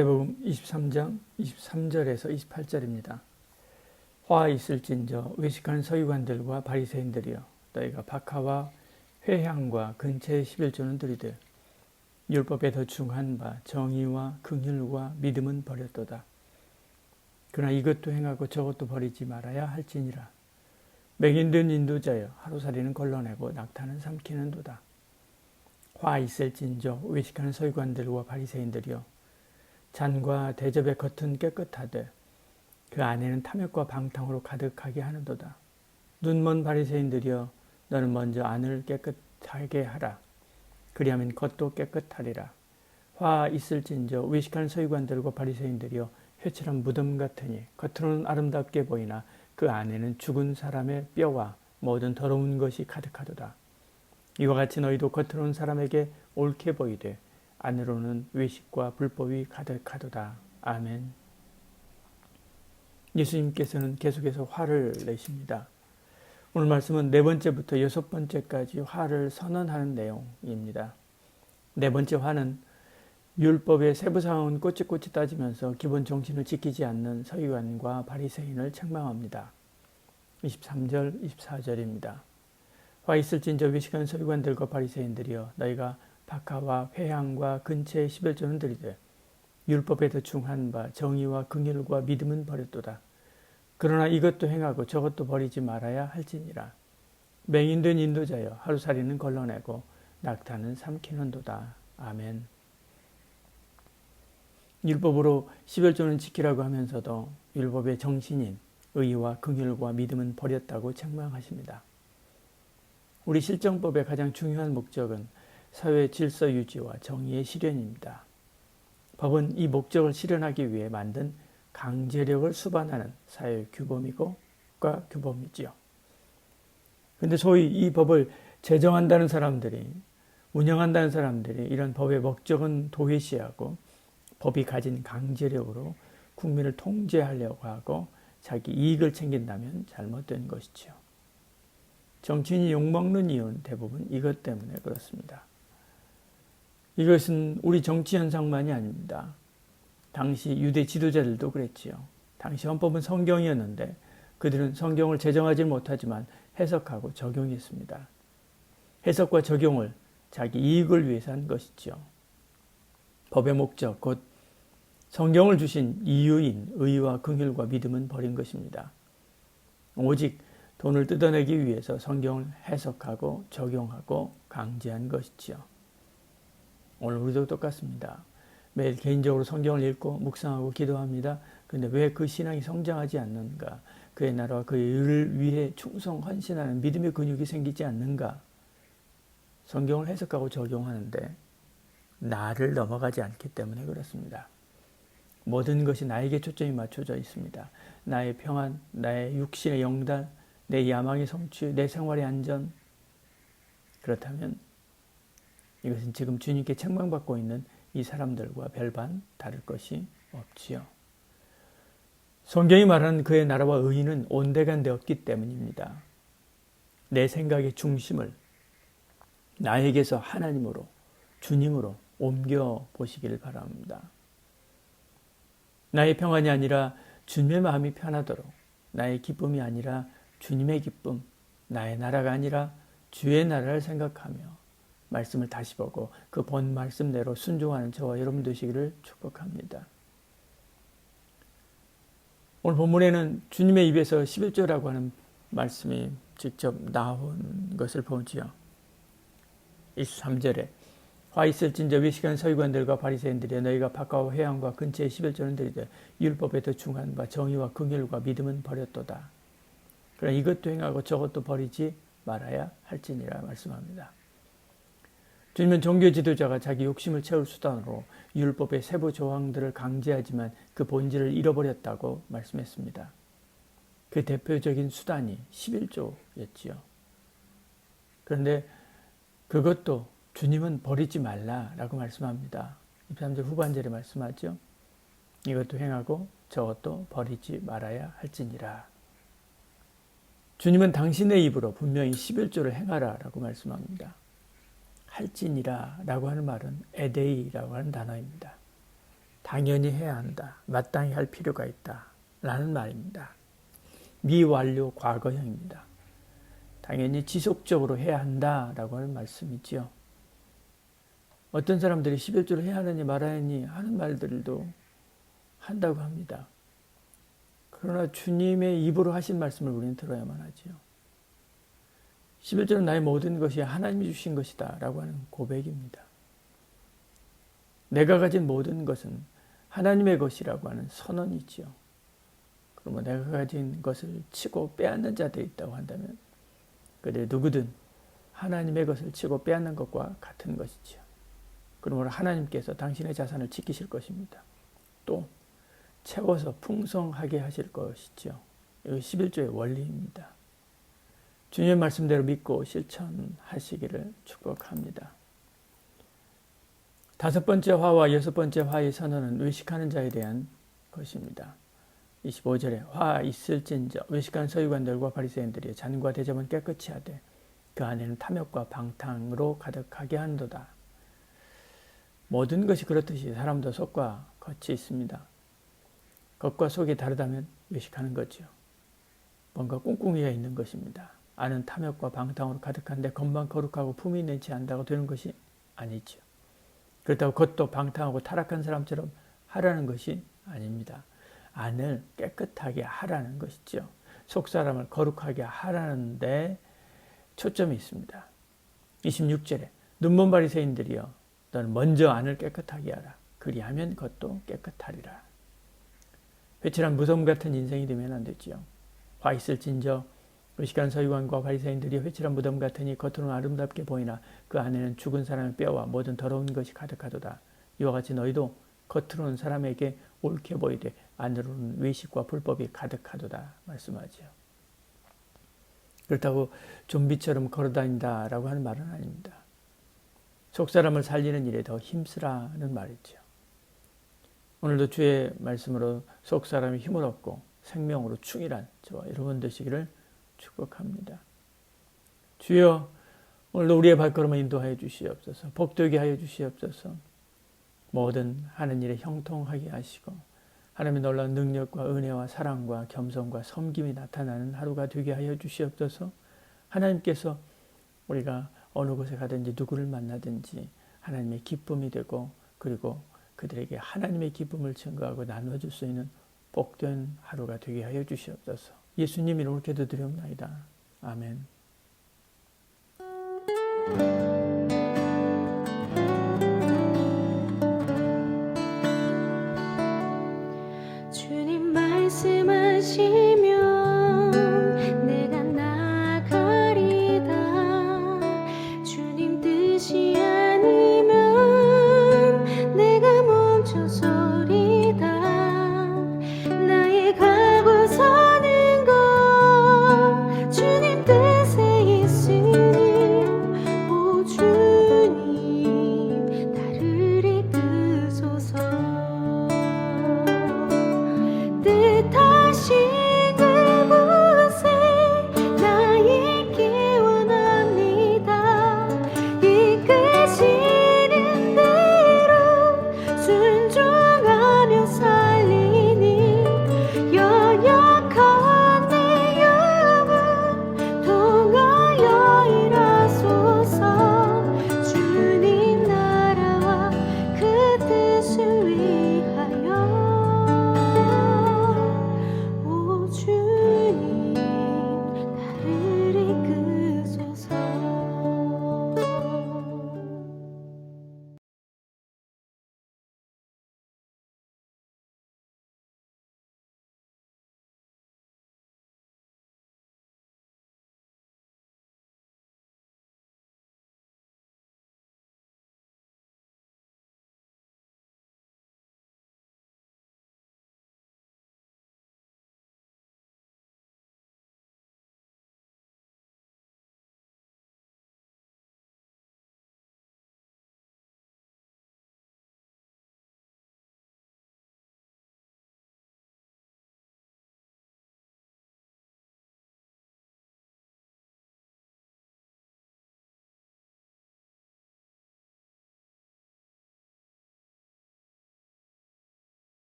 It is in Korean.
마태복음 23장 23절에서 28절입니다. 화 있을진저 외식하는 서기관들과 바리새인들이여 너희가 박하와 회향과 근처의 11조는 드리되 율법에 더 중한 바 정의와 긍휼과 믿음은 버렸도다. 그러나 이것도 행하고 저것도 버리지 말아야 할지니라. 맹인된 인도자여 하루살이는 걸러내고 낙타는 삼키는도다. 화 있을진저 외식하는 서기관들과 바리새인들이여 잔과 대접의 겉은 깨끗하되 그 안에는 탐욕과 방탕으로 가득하게 하는도다. 눈먼 바리새인들이여 너는 먼저 안을 깨끗하게 하라. 그리하면 겉도 깨끗하리라. 화 있을진저 외식하는 서기관들과 바리새인들이여 회칠한 무덤 같으니 겉으로는 아름답게 보이나 그 안에는 죽은 사람의 뼈와 모든 더러운 것이 가득하도다. 이와 같이 너희도 겉으로는 사람에게 옳게 보이되 안으로는 외식과 불법이 가득하도다. 아멘. 예수님께서는 계속해서 화를 내십니다. 오늘 말씀은 네 번째부터 여섯 번째까지 화를 선언하는 내용입니다. 네 번째 화는 율법의 세부 사항은 꼬치꼬치 따지면서 기본 정신을 지키지 않는 서기관과 바리새인을 책망합니다. 23절, 24절입니다. 화 있을진저 외식하는 서기관들과 바리새인들이여 너희가 박하와 회향과 근처의 11조는 드리되 율법에 더 중한 바 정의와 긍휼과 믿음은 버렸도다. 그러나 이것도 행하고 저것도 버리지 말아야 할지니라. 맹인된 인도자여 하루살이는 걸러내고 낙타는 삼키는도다. 아멘. 율법으로 11조는 지키라고 하면서도 율법의 정신인 의와 긍휼과 믿음은 버렸다고 책망하십니다. 우리 실정법의 가장 중요한 목적은 사회 질서 유지와 정의의 실현입니다. 법은 이 목적을 실현하기 위해 만든 강제력을 수반하는 사회 규범이고 국가규범이지요. 그런데 소위 이 법을 제정한다는 사람들이, 운영한다는 사람들이 이런 법의 목적은 도외시하고 법이 가진 강제력으로 국민을 통제하려고 하고 자기 이익을 챙긴다면 잘못된 것이지요. 정치인이 욕먹는 이유는 대부분 이것 때문에 그렇습니다. 이것은 우리 정치 현상만이 아닙니다. 당시 유대 지도자들도 그랬지요. 당시 헌법은 성경이었는데 그들은 성경을 제정하지 못하지만 해석하고 적용했습니다. 해석과 적용을 자기 이익을 위해서 한 것이지요. 법의 목적, 곧 성경을 주신 이유인 의와 긍휼과 믿음은 버린 것입니다. 오직 돈을 뜯어내기 위해서 성경을 해석하고 적용하고 강제한 것이지요. 오늘 우리도 똑같습니다. 매일 개인적으로 성경을 읽고 묵상하고 기도합니다. 그런데 왜 그 신앙이 성장하지 않는가? 그의 나라와 그의 의를 위해 충성 헌신하는 믿음의 근육이 생기지 않는가? 성경을 해석하고 적용하는데 나를 넘어가지 않기 때문에 그렇습니다. 모든 것이 나에게 초점이 맞춰져 있습니다. 나의 평안, 나의 육신의 영달, 내 야망의 성취, 내 생활의 안전. 그렇다면 이것은 지금 주님께 책망받고 있는 이 사람들과 별반 다를 것이 없지요. 성경이 말하는 그의 나라와 의의는 온데간데 없기 때문입니다. 내 생각의 중심을 나에게서 하나님으로, 주님으로 옮겨 보시기를 바랍니다. 나의 평안이 아니라 주님의 마음이 편하도록, 나의 기쁨이 아니라 주님의 기쁨, 나의 나라가 아니라 주의 나라를 생각하며 말씀을 다시 보고 그 본 말씀대로 순종하는 저와 여러분 되시기를 축복합니다. 오늘 본문에는 주님의 입에서 11조라고 하는 말씀이 직접 나온 것을 보지요. 23절에 화 있을진저 외식한 서기관들과 바리새인들이 너희가 박하와 회향과 근처의 11조는 드리되 율법에 더 중한 바 정의와 긍휼과 믿음은 버렸도다. 그러나 이것도 행하고 저것도 버리지 말아야 할지니라 말씀합니다. 주님은 종교 지도자가 자기 욕심을 채울 수단으로 율법의 세부 조항들을 강제하지만 그 본질을 잃어버렸다고 말씀했습니다. 그 대표적인 수단이 11조였지요. 그런데 그것도 주님은 버리지 말라라고 말씀합니다. 23절 후반절에 말씀하죠. 이것도 행하고 저것도 버리지 말아야 할지니라. 주님은 당신의 입으로 분명히 11조를 행하라라고 말씀합니다. 할지니라 라고 하는 말은 에데이라고 하는 단어입니다. 당연히 해야 한다. 마땅히 할 필요가 있다. 라는 말입니다. 미완료 과거형입니다. 당연히 지속적으로 해야 한다라고 하는 말씀이지요. 어떤 사람들이 11조를 해야 하느니 말아야 하니 하는 말들도 한다고 합니다. 그러나 주님의 입으로 하신 말씀을 우리는 들어야만 하지요. 11조는 나의 모든 것이 하나님이 주신 것이다 라고 하는 고백입니다. 내가 가진 모든 것은 하나님의 것이라고 하는 선언이지요. 그러면 내가 가진 것을 치고 빼앗는 자들이 있다고 한다면 그들 누구든 하나님의 것을 치고 빼앗는 것과 같은 것이지요. 그러므로 하나님께서 당신의 자산을 지키실 것입니다. 또 채워서 풍성하게 하실 것이지요. 이것이 11조의 원리입니다. 주님의 말씀대로 믿고 실천하시기를 축복합니다. 다섯 번째 화와 여섯 번째 화의 선언은 외식하는 자에 대한 것입니다. 25절에 화 있을진저 외식하는 서기관들과 바리새인들이 잔과 대접은 깨끗이 하되 그 안에는 탐욕과 방탕으로 가득하게 한도다. 모든 것이 그렇듯이 사람도 속과 겉이 있습니다. 겉과 속이 다르다면 외식하는 거죠. 뭔가 꿍꿍이가 있는 것입니다. 안은 탐욕과 방탕으로 가득한데 겉만 거룩하고 품위 내지 않다고 되는 것이 아니죠. 그렇다고 겉도 방탕하고 타락한 사람처럼 하라는 것이 아닙니다. 안을 깨끗하게 하라는 것이죠. 속사람을 거룩하게 하라는 데 초점이 있습니다. 26절에 눈먼 바리새인들이여 너는 먼저 안을 깨끗하게 하라. 그리하면 겉도 깨끗하리라. 회칠한 무덤 같은 인생이 되면 안 되지요. 화 있을진저 외식하는 서기관과 바리새인들이 회칠한 무덤 같으니 겉으로는 아름답게 보이나 그 안에는 죽은 사람의 뼈와 모든 더러운 것이 가득하도다. 이와 같이 너희도 겉으로는 사람에게 옳게 보이되 안으로는 외식과 불법이 가득하도다 말씀하지요. 그렇다고 좀비처럼 걸어다닌다라고 하는 말은 아닙니다. 속사람을 살리는 일에 더 힘쓰라는 말이죠. 오늘도 주의 말씀으로 속사람이 힘을 얻고 생명으로 충일한 저와 여러분 되시기를 축복합니다. 주여 오늘도 우리의 발걸음을 인도하여 주시옵소서. 복되게 하여 주시옵소서. 모든 하는 일에 형통하게 하시고 하나님의 놀라운 능력과 은혜와 사랑과 겸손과 섬김이 나타나는 하루가 되게 하여 주시옵소서. 하나님께서 우리가 어느 곳에 가든지 누구를 만나든지 하나님의 기쁨이 되고 그리고 그들에게 하나님의 기쁨을 증거하고 나눠줄 수 있는 복된 하루가 되게 하여 주시옵소서. 예수님 이름으로 기도드리옵나이다. 아멘. 주님 말씀하신